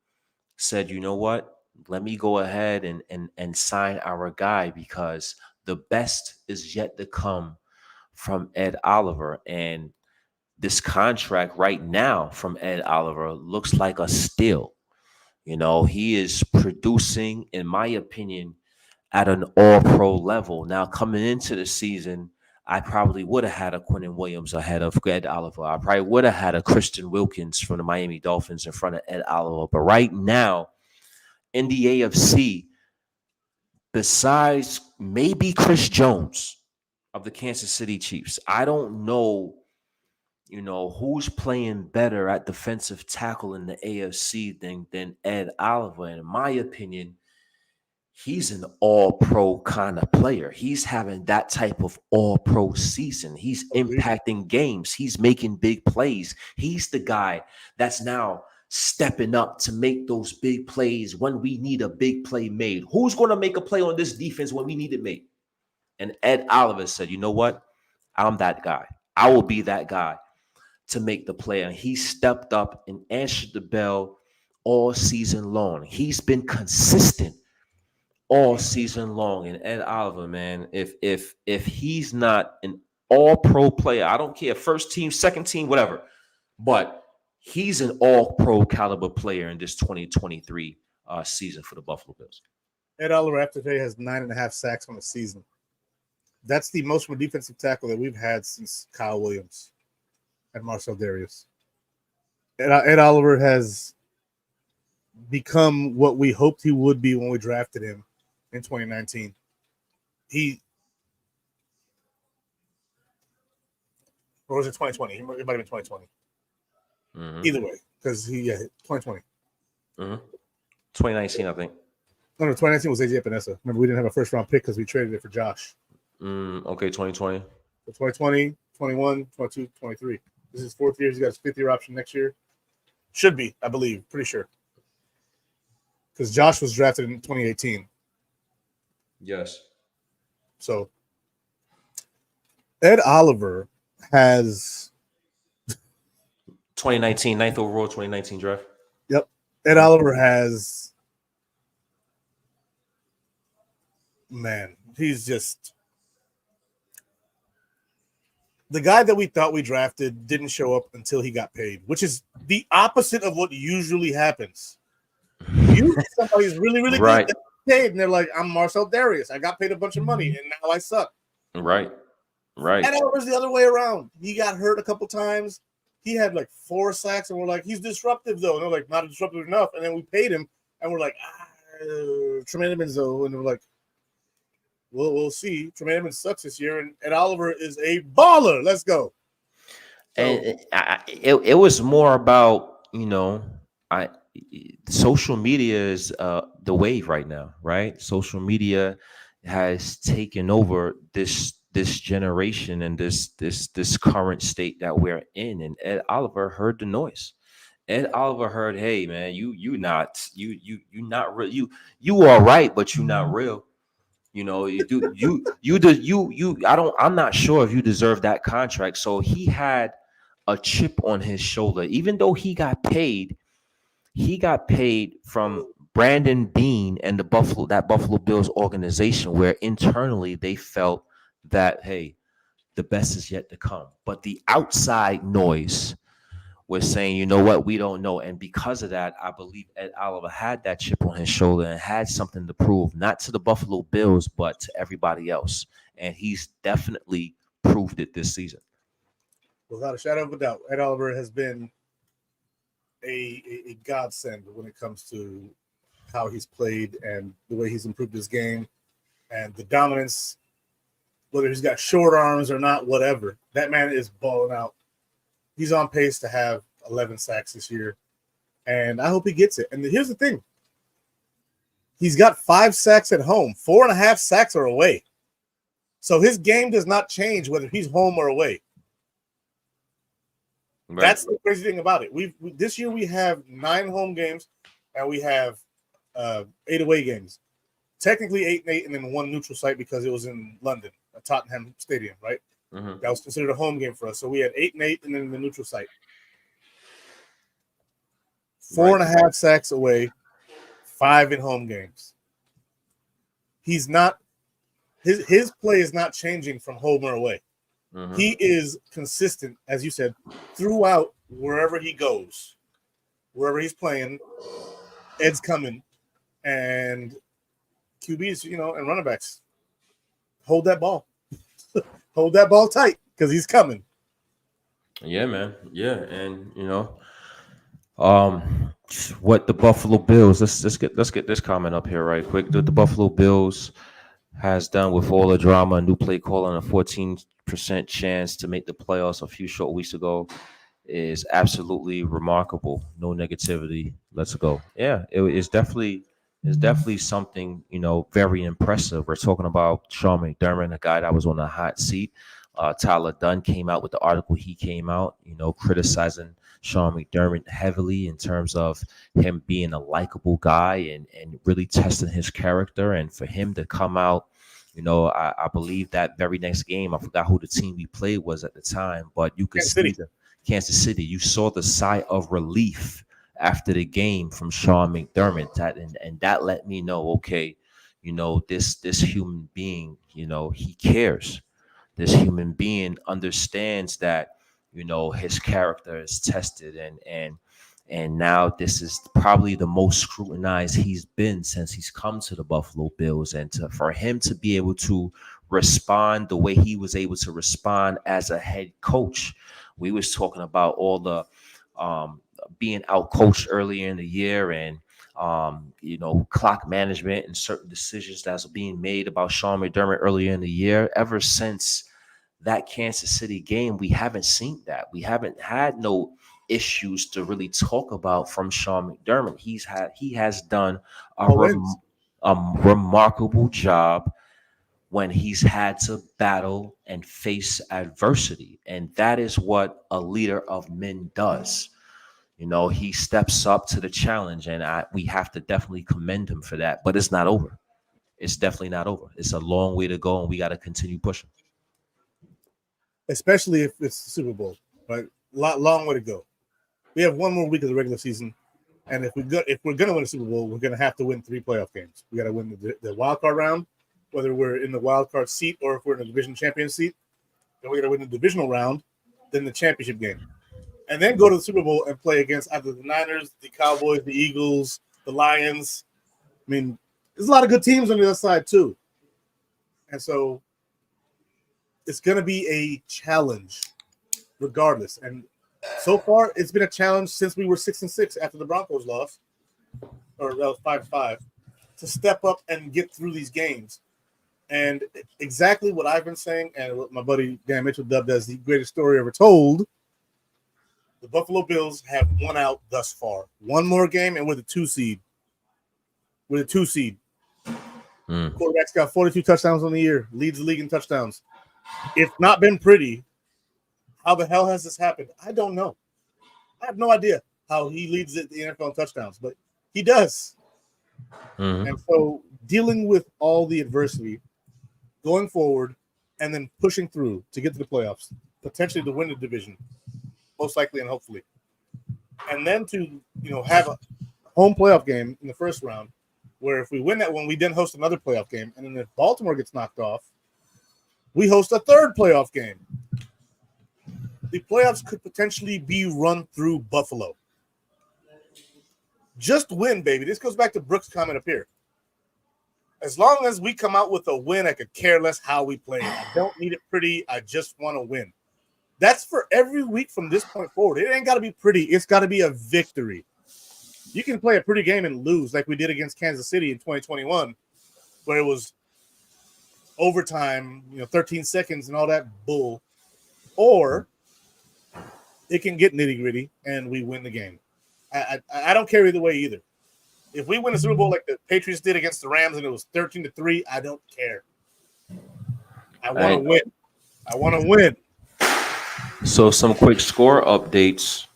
said, you know what? Let me go ahead and sign our guy, because the best is yet to come from Ed Oliver. And this contract right now from Ed Oliver looks like a steal. He is producing, in my opinion, at an all-pro level. Now, coming into the season, I probably would have had a Quinnen Williams ahead of Ed Oliver. I probably would have had a Christian Wilkins from the Miami Dolphins in front of Ed Oliver. But right now, in the AFC, besides maybe Chris Jones of the Kansas City Chiefs, I don't know, who's playing better at defensive tackle in the AFC than Ed Oliver. And in my opinion, he's an all-pro kind of player. He's having that type of all-pro season. He's impacting games. He's making big plays. He's the guy that's now stepping up to make those big plays when we need a big play made. Who's going to make a play on this defense when we need it made? And Ed Oliver said, you know what? I'm that guy. I will be that guy to make the play. And he stepped up and answered the bell all season long. He's been consistent all season long. And Ed Oliver, man, if he's not an all-pro player, I don't care, first team, second team, whatever, but he's an all-pro caliber player in this 2023 season for the Buffalo Bills. Ed Oliver after today has 9.5 sacks on the season. That's the most from a defensive tackle that we've had since Kyle Williams and Marcel Darius. Ed Oliver has become what we hoped he would be when we drafted him in 2019. Or was it 2020? It might have been 2020. Mm-hmm. Either way, because 2020. Mm-hmm. 2019, I think. No, 2019 was AJ Epinesa. Remember, we didn't have a first round pick because we traded it for Josh. Okay, 2020. So 2020, 21, 22, 23. This is his fourth year. He's got his fifth year option next year. Should be, I believe. Pretty sure. Because Josh was drafted in 2018. Yes. So Ed Oliver has 2019, 9th overall, 2019 draft. Yep. Ed Oliver has, man, he's just the guy that we thought we drafted didn't show up until he got paid, which is the opposite of what usually happens. Usually somebody's really, really right. good, paid, and they're like, I'm Marcel Darius. I got paid a bunch of money, and now I suck. Right. Ed Oliver's the other way around. He got hurt a couple times. He had like 4 sacks, and we're like, he's disruptive, though. And they're like, not disruptive enough. And then we paid him, and we're like, Tremaine Edmonds, though. And we're like, we'll see. Tremaine Edmonds sucks this year, and Ed Oliver is a baller. Let's go. So, and it was more about, social media is the wave right now, right? Social media has taken over this generation and this current state that we're in. And Ed Oliver heard the noise. Ed Oliver heard, hey man, you not real. You all right, but you not real. You know, I'm not sure if you deserve that contract. So he had a chip on his shoulder, even though he got paid from Brandon Bean and that Buffalo Bills organization, where internally they felt that, hey, the best is yet to come. But the outside noise was saying, you know what, we don't know. And because of that, I believe Ed Oliver had that chip on his shoulder and had something to prove, not to the Buffalo Bills, but to everybody else. And he's definitely proved it this season. Without a shadow of a doubt, Ed Oliver has been a godsend when it comes to how he's played and the way he's improved his game and the dominance, whether he's got short arms or not, whatever. That man is balling out. He's on pace to have 11 sacks this year, and I hope he gets it. And here's the thing. He's got 5 sacks at home. 4.5 sacks are away. So his game does not change whether he's home or away. Right. That's the crazy thing about it. This year we have 9 home games, and we have 8 away games. Technically 8-8, and then 1 neutral site because it was in London, at Tottenham Stadium, right? Mm-hmm. That was considered a home game for us. So we had 8-8, and then the neutral site. 4.5 sacks away, 5 in home games. He's not his play is not changing from home or away. Mm-hmm. He is consistent, as you said, throughout wherever he goes, wherever he's playing. Ed's coming, and QBs, and running backs, hold that ball, hold that ball tight because he's coming. Yeah, man. Yeah, and what the Buffalo Bills? Let's get this comment up here right quick. The Buffalo Bills has done with all the drama, a new play call, and a 14% chance to make the playoffs a few short weeks ago is absolutely remarkable. No negativity. Let's go. Yeah, it's definitely something, very impressive. We're talking about Sean McDermott, a guy that was on the hot seat. Tyler Dunn came out with the article. He came out, criticizing Sean McDermott heavily in terms of him being a likable guy and really testing his character. And for him to come out, I believe that very next game, I forgot who the team we played was at the time, but you could see Kansas City. You saw the sigh of relief after the game from Sean McDermott. And that let me know, okay, this human being, he cares. This human being understands that, his character is tested and now this is probably the most scrutinized he's been since he's come to the Buffalo Bills. And for him to be able to respond the way he was able to respond as a head coach, we was talking about all the being out coached earlier in the year and clock management and certain decisions that's being made about Sean McDermott earlier in the year. Ever since that Kansas City game, we haven't seen that. We haven't had no issues to really talk about from Sean McDermott. He has done a remarkable job when he's had to battle and face adversity. And that is what a leader of men does. He steps up to the challenge, and we have to definitely commend him for that. But it's not over. It's definitely not over. It's a long way to go, and we got to continue pushing. Especially if it's the Super Bowl, right? Long way to go. We have 1 more week of the regular season, and if we're going to win a Super Bowl, we're going to have to win 3 playoff games. We got to win the wild card round, whether we're in the wild card seat or if we're in the division champion seat. Then we got to win the divisional round, then the championship game, and then go to the Super Bowl and play against either the Niners, the Cowboys, the Eagles, the Lions. I mean, there's a lot of good teams on the other side too, and so it's going to be a challenge regardless. And so far, it's been a challenge since we were 6-6 after the Broncos lost, or that was 5-5, to step up and get through these games. And exactly what I've been saying and what my buddy Dan Mitchell dubbed as the greatest story ever told, The Buffalo Bills have won out thus far. One more game, and we're the 2 seed. We're the 2 seed. Quarterback's got 42 touchdowns on the year, leads the league in touchdowns. It's not been pretty. How the hell has this happened? I don't know. I have no idea how he leads the NFL in touchdowns, but he does. And so dealing with all the adversity, going forward, and then pushing through to get to the playoffs, potentially to win the division, most likely and hopefully. And then to have a home playoff game in the first round, where if we win that one, we then host another playoff game. And then if Baltimore gets knocked off, we host a third playoff game. The playoffs could potentially be run through Buffalo. Just win, baby. This goes back to Brooks' comment up here. As long as we come out with a win, I could care less how we play it. I don't need it pretty. I just want to win. That's for every week from this point forward. It ain't got to be pretty. It's got to be a victory. You can play a pretty game and lose like we did against Kansas City in 2021, where it was overtime, 13 seconds and all that bull. Or it can get nitty-gritty and we win the game. I don't care either way either. If we win a Super Bowl like the Patriots did against the Rams and it was 13-3, I don't care. I want to win. I want to win. So some quick score updates.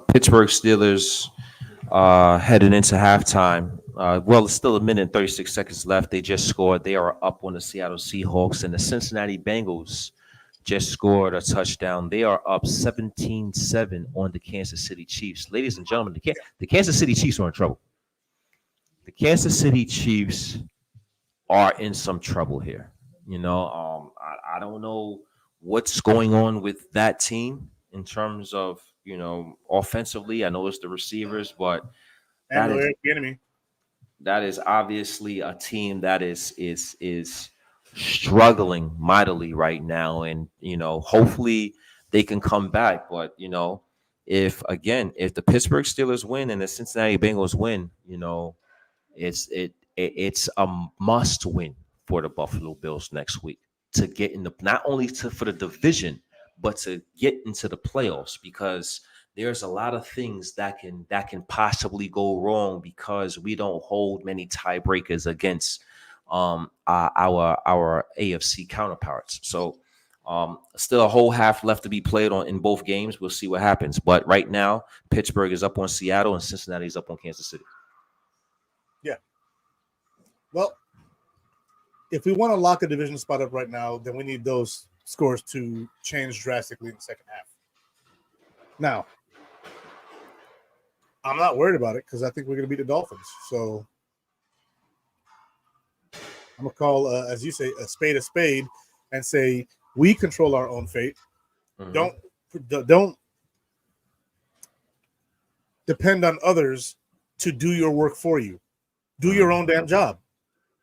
Pittsburgh Steelers heading into halftime. Well, it's still a minute and 36 seconds left. They just scored. They are up on the Seattle Seahawks, and the Cincinnati Bengals just scored a touchdown. They are up 17-7 on the Kansas City Chiefs. Ladies and gentlemen, the Kansas City Chiefs are in trouble. The Kansas City Chiefs are in some trouble here. I don't know what's going on with that team in terms of, offensively. I know it's the receivers, but that is obviously a team that is struggling mightily right now. And, hopefully they can come back. But, if the Pittsburgh Steelers win and the Cincinnati Bengals win, it's a must win for the Buffalo Bills next week to get in not only for the division, but to get into the playoffs, because there's a lot of things that can possibly go wrong because we don't hold many tiebreakers against our AFC counterparts. So still a whole half left to be played in both games. We'll see what happens. But right now, Pittsburgh is up on Seattle and Cincinnati is up on Kansas City. Yeah. Well, if we want to lock a division spot up right now, then we need those scores to change drastically in the second half. Now, I'm not worried about it because I think we're going to beat the Dolphins. So I'm going to call, as you say, a spade and say we control our own fate. Mm-hmm. Don't depend on others to do your work for you. Do your own damn job.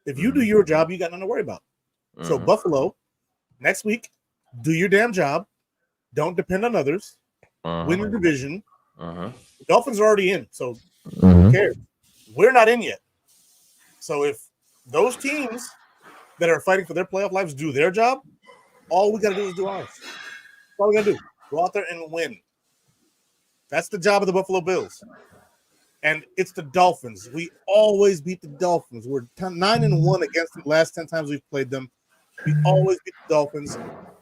If you do your job, you got nothing to worry about. Mm-hmm. So Buffalo, next week, do your damn job. Don't depend on others. Win the division. The Dolphins are already in, so who cares? We're not in yet. So if those teams that are fighting for their playoff lives do their job, all we got to do is do ours. That's all we got to do. Go out there and win. That's the job of the Buffalo Bills. And it's the Dolphins. We always beat the Dolphins. We're 9-1 against them the last 10 times we've played them. We always beat the Dolphins.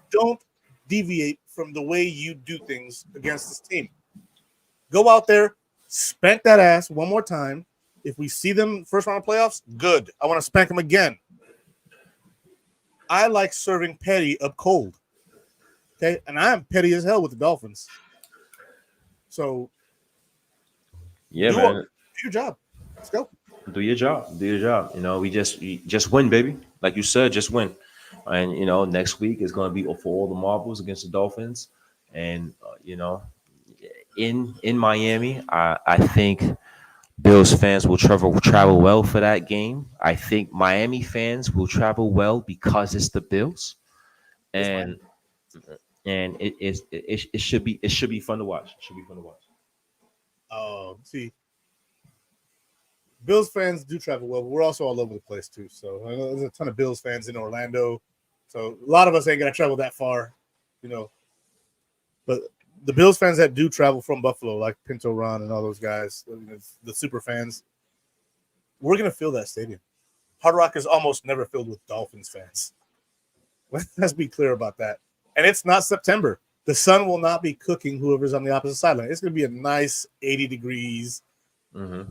Don't deviate from the way you do things against this team. Go out there, spank that ass one more time. If we see them first round of playoffs, good. I want to spank them again. I like serving petty up cold. Okay? And I am petty as hell with the Dolphins. So, yeah, man. Do your job. Let's go. Do your job. Do your job. We just win, baby. Like you said, just win. And, next week is going to be for all the marbles against the Dolphins. And, in Miami, I think Bills fans will travel well for that game. I think Miami fans will travel well because it's the Bills. And it should be fun to watch. It should be fun to watch. See, Bills fans do travel well, but we're also all over the place too. So there's a ton of Bills fans in Orlando. So a lot of us ain't gonna travel that far, But the Bills fans that do travel from Buffalo, like Pinto Ron and all those guys, the super fans, we're going to fill that stadium. Hard Rock is almost never filled with Dolphins fans. Let's be clear about that. And it's not September. The sun will not be cooking whoever's on the opposite sideline. It's going to be a nice 80 degrees. Mm-hmm.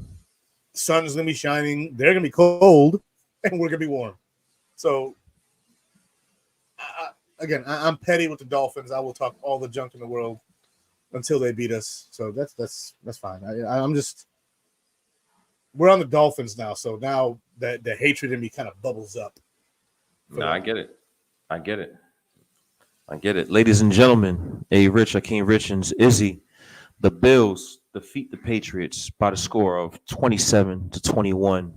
Sun's going to be shining. They're going to be cold, and we're going to be warm. So, I'm petty with the Dolphins. I will talk all the junk in the world until they beat us. So that's fine. I'm just we're on the Dolphins now. So now that the hatred in me kind of bubbles up. No, I get it. I get it. Ladies and gentlemen, Rich, Akeem Richards, Izzy, the Bills defeat the Patriots by the score of 27-21.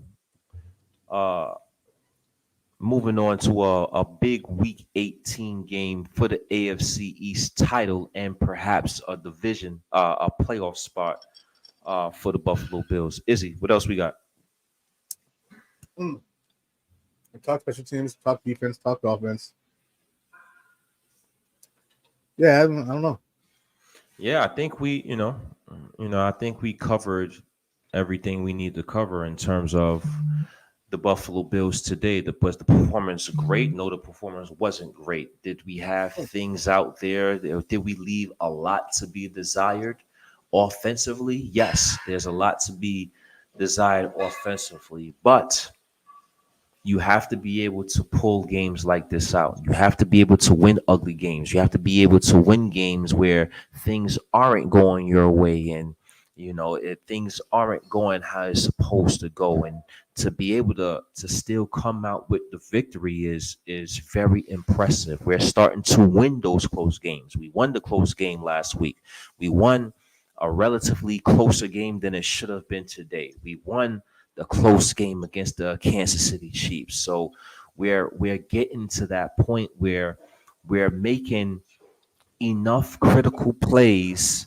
Moving on to a big Week 18 game for the AFC East title and perhaps a division, a playoff spot for the Buffalo Bills. Izzy, what else we got? We talk special teams, talk defense, talk offense. Yeah, I don't know. Yeah, I think I think we covered everything we need to cover in terms of the Buffalo Bills today. Was the performance great? No, the performance wasn't great. Did we have things out there? Did we leave a lot to be desired offensively? Yes, there's a lot to be desired offensively, but you have to be able to pull games like this out. You have to be able to win ugly games. You have to be able to win games where things aren't going your way and if things aren't going how it's supposed to go, and to be able to still come out with the victory is very impressive. We're starting to win those close games. We won the close game last week. We won a relatively closer game than it should have been today. We won the close game against the Kansas City Chiefs. So we're getting to that point where we're making enough critical plays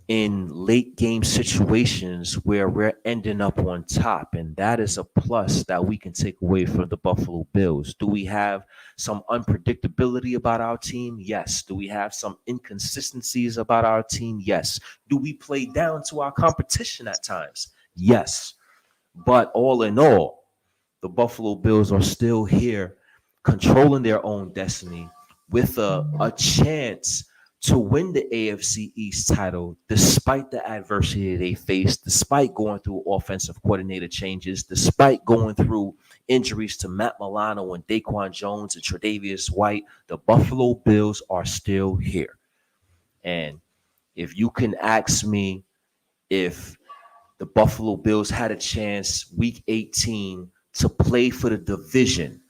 in late game situations where we're ending up on top. And that is a plus that we can take away from the Buffalo Bills. Do we have some unpredictability about our team? Yes. Do we have some inconsistencies about our team? Yes. Do we play down to our competition at times? Yes. But all in all, the Buffalo Bills are still here controlling their own destiny with a chance to win the AFC East title despite the adversity they faced, despite going through offensive coordinator changes, despite going through injuries to Matt Milano and Daquan Jones and Tre'Davious White. The Buffalo Bills are still here. And if you can ask me if the Buffalo Bills had a chance Week 18 to play for the division,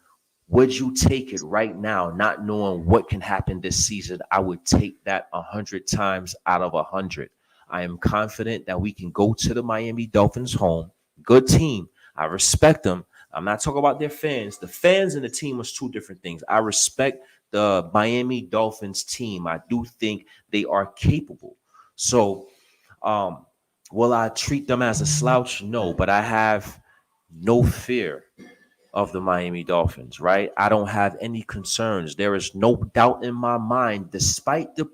would you take it right now, not knowing what can happen this season? I would take that 100 times out of 100. I am confident that we can go to the Miami Dolphins home. Good team. I respect them. I'm not talking about their fans. The fans and the team is two different things. I respect the Miami Dolphins team. I do think they are capable. So, will I treat them as a slouch? No, but I have no fear of the Miami Dolphins, right? I don't have any concerns. There is no doubt in my mind, despite the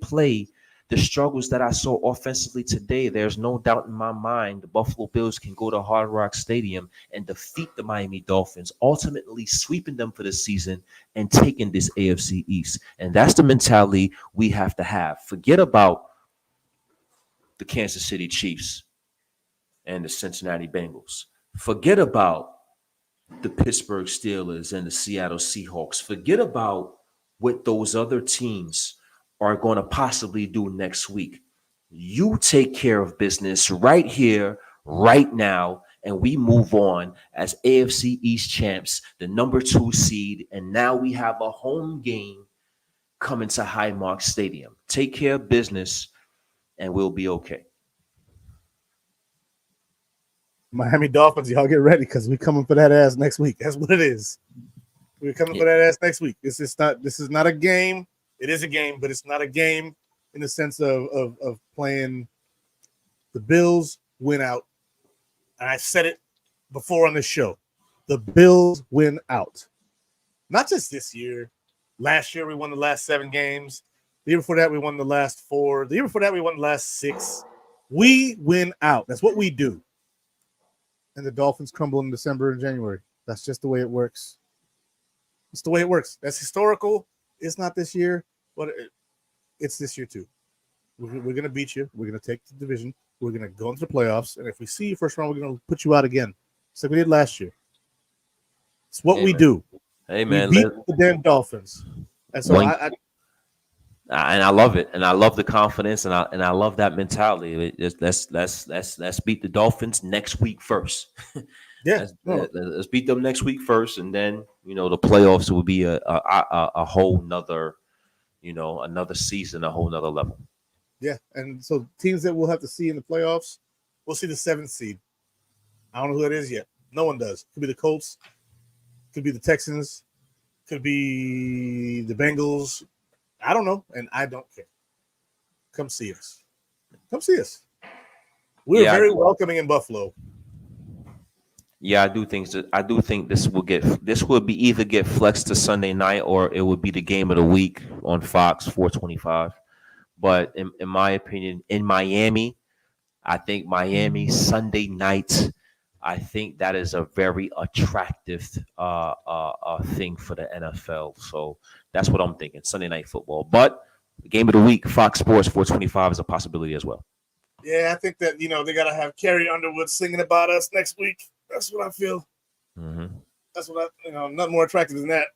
struggles that I saw offensively today, there's no doubt in my mind the Buffalo Bills can go to Hard Rock Stadium and defeat the Miami Dolphins, ultimately sweeping them for the season and taking this AFC East. And that's the mentality we have to have. Forget about the Kansas City Chiefs and the Cincinnati Bengals. Forget about the Pittsburgh Steelers and the Seattle Seahawks. Forget about what those other teams are going to possibly do next week. You take care of business right here, right now, and we move on as AFC East champs, the number 2 seed, and now we have a home game coming to Highmark Stadium. Take care of business, and we'll be okay. Miami Dolphins, y'all get ready because we coming for that ass next week. That's what it is. We're coming for that ass next week. This is not a game. It is a game, but it's not a game in the sense of playing. The Bills win out. And I said it before on the show. The Bills win out. Not just this year. Last year we won the last 7 games. The year before that, we won the last 4. The year before that, we won the last 6. We win out. That's what we do. And the Dolphins crumble in December and January. That's just the way it works. It's the way it works. That's historical. It's not this year, but it's this year too. We're going to beat you. We're going to take the division. We're going to go into the playoffs. And if we see you first round, we're going to put you out again. It's like we did last year. It's what we do. Hey, man. We beat the damn Dolphins. And so and I love it, and I love the confidence, and I love that mentality. Let's beat the Dolphins next week first. Yeah, let's beat them next week first, and then the playoffs will be a whole nother, another season, a whole nother level. Yeah, and so teams that we'll have to see in the playoffs, we'll see the 7th seed. I don't know who that is yet. No one does. Could be the Colts, could be the Texans, could be the Bengals. I don't know, and I don't care. Come see us. Come see us. We're very welcoming in Buffalo. Yeah, I do think this will be either get flexed to Sunday night or it would be the game of the week on Fox 425. But in my opinion, in Miami, I think Miami Sunday night, I think that is a very attractive thing for the NFL. So that's what I'm thinking, Sunday night football. But the game of the week, Fox Sports 425 is a possibility as well. Yeah, I think that, they got to have Carrie Underwood singing about us next week. That's what I feel. Mm-hmm. That's what nothing more attractive than that.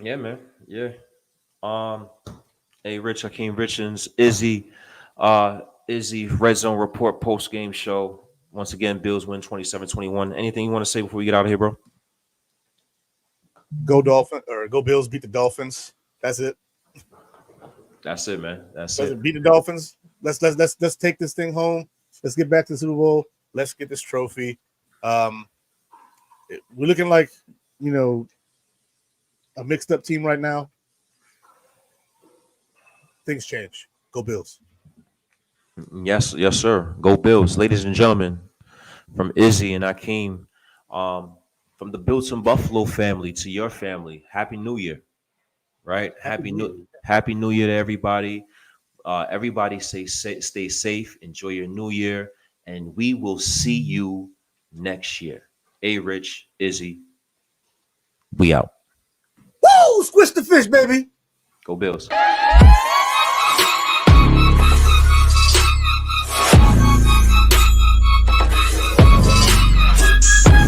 Yeah, man. Yeah. Hey, Rich, Hakeem Richards, Izzy, RedZone Report post-game show. Once again, Bills win 27-21. Anything you want to say before we get out of here, bro? Go Dolphins, or go Bills, beat the Dolphins. That's it. That's it, man. That's it. Beat the Dolphins. Let's take this thing home. Let's get back to the Super Bowl. Let's get this trophy. We're looking like, a mixed up team right now. Things change. Go Bills. Yes, sir. Go Bills. Ladies and gentlemen, from Izzy and Hakeem, from the BuiltinBuff family to your family, Happy New Year. Right? Happy New Year to everybody. Everybody stay safe. Enjoy your new year. And we will see you next year. Rich, Izzy, we out. Woo! Squish the fish, baby. Go Bills.